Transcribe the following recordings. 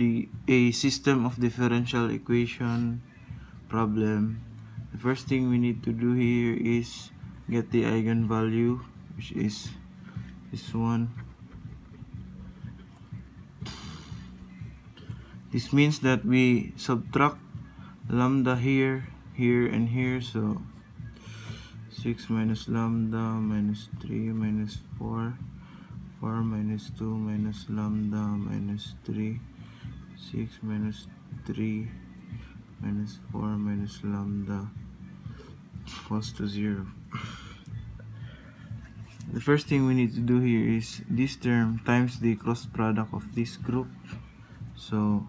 a system of differential equation problem, the first thing we need to do here is get the eigenvalue, which is this one. This means that we subtract lambda here, here, and here. So 6 minus lambda minus 3 minus 4, 4 minus 2 minus lambda minus 3, 6 minus 3 minus 4 minus lambda equals to 0. The first thing we need to do here is this term times the cross product of this group. So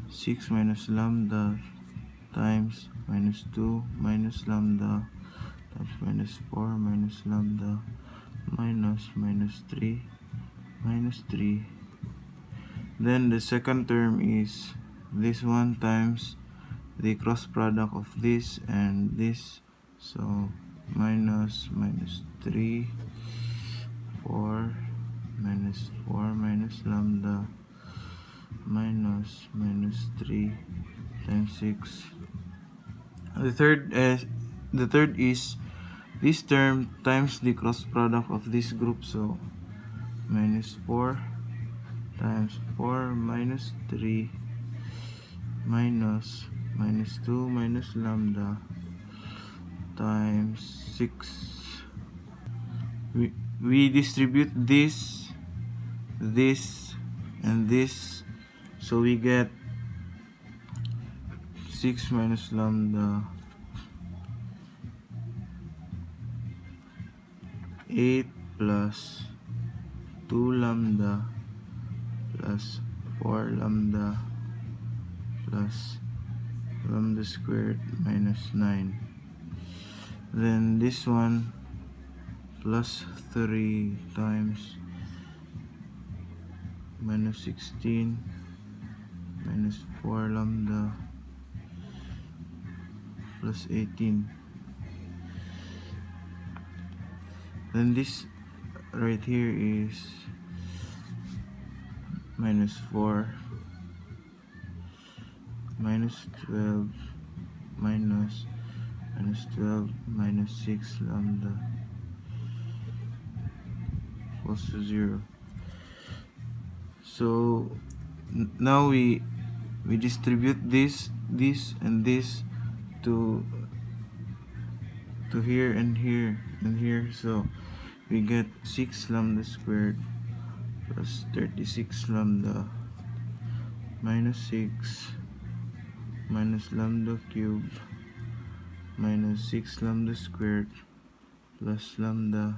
6 minus lambda times minus 2 minus lambda times minus 4 minus lambda minus 3 minus 3. Then the second term is this one times the cross product of this and this. So minus 3, 4 minus lambda minus 3 times 6. The third is this term times the cross product of this group. So minus 4 times 4 minus 3 minus 2 minus lambda times 6. We distribute this, and this, so we get 6 minus lambda 8 plus 2 lambda plus 4 lambda plus lambda squared minus 9. Then this one plus 3 times minus 16 minus 4 lambda plus 18. Then this right here is minus 4 minus 12 minus 12 minus 6 lambda equals to 0. So now we distribute this, and this to here and here and here. So we get 6 lambda squared plus 36 lambda minus 6 minus lambda cubed minus 6 lambda squared plus lambda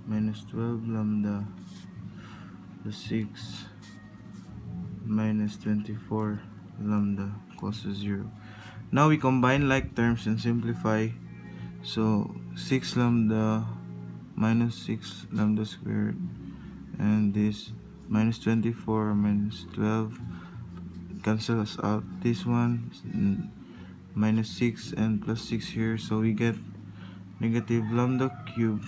minus 12 lambda plus 6 minus 24 lambda equals to 0. Now we combine like terms and simplify. So 6 lambda minus 6 lambda squared, and this minus 24 minus 12 cancels out this one, minus 6 and plus 6 here, so we get negative lambda cubed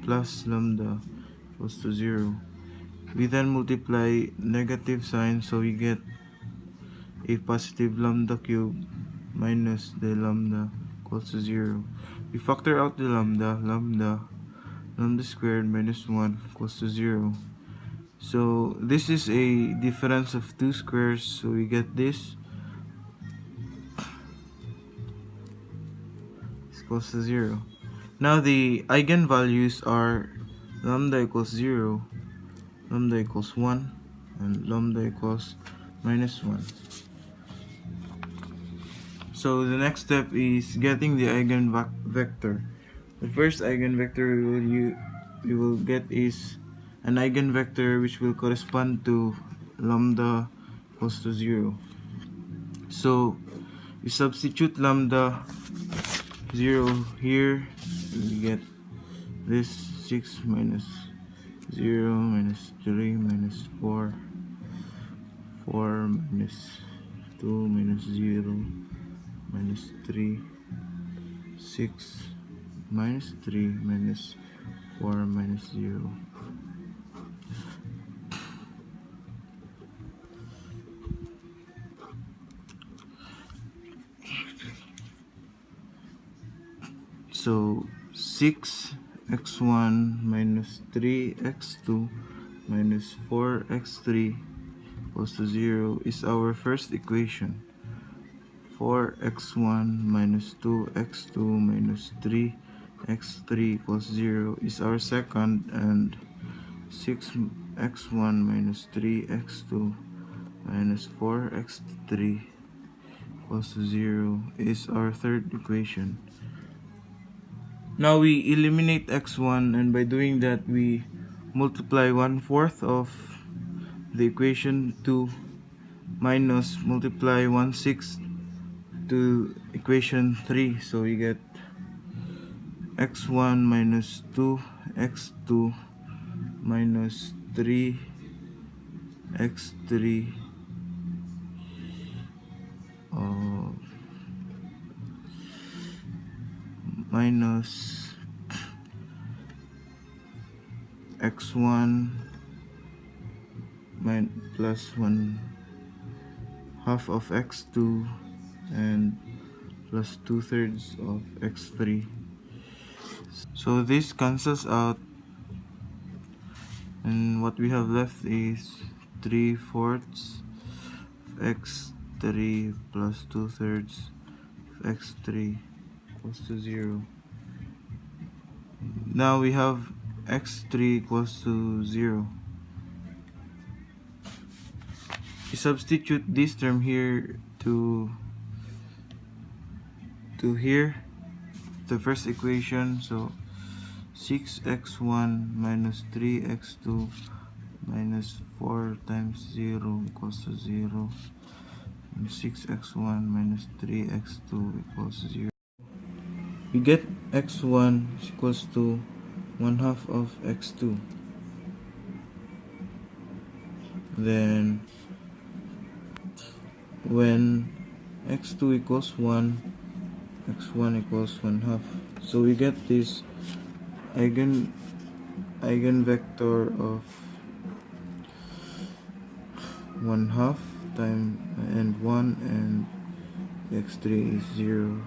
plus lambda equals to 0. We then multiply negative sign, so we get a positive lambda cubed minus the lambda equals to 0. We factor out the lambda squared minus 1 equals to 0. So this is a difference of two squares, so we get this equals to 0. Now the eigenvalues are lambda equals 0, lambda equals 1, and lambda equals minus 1. So the next step is getting the eigenvector. The first eigenvector we will get is an eigenvector which will correspond to lambda equals to 0. So we substitute lambda 0 here, we get this 6 minus 0 minus 3 minus 4, 4 minus 2 minus 0 minus 3, 6 minus 3 minus 4 minus 0. So 6x1 minus 3x2 minus 4x3 equals to 0 is our first equation. 4x1 minus 2x2 minus 3x3 equals 0 is our second, and 6x1 minus 3x2 minus 4x3 equals to 0 is our third equation. Now we eliminate x1, and by doing that we multiply 1/4 of the equation 2 minus multiply 1/6 to equation 3, so we get x1 minus 2x2 minus 3x3 minus x1 plus 1/2 of x2 and plus 2/3 of x3. So this cancels out, and what we have left is 3/4 x3 plus 2/3 of x3 equals to 0. Now we have x3 equals to 0. We substitute this term here to here, the first equation. So 6x1 minus 3x2 minus 4 times 0 equals to 0, and 6x1 minus 3x2 equals to 0. We get x1 is equals to 1/2 of x2. Then when x2 equals 1, x1 equals 1/2. So we get this eigenvector of 1/2 time and 1, and x3 is 0.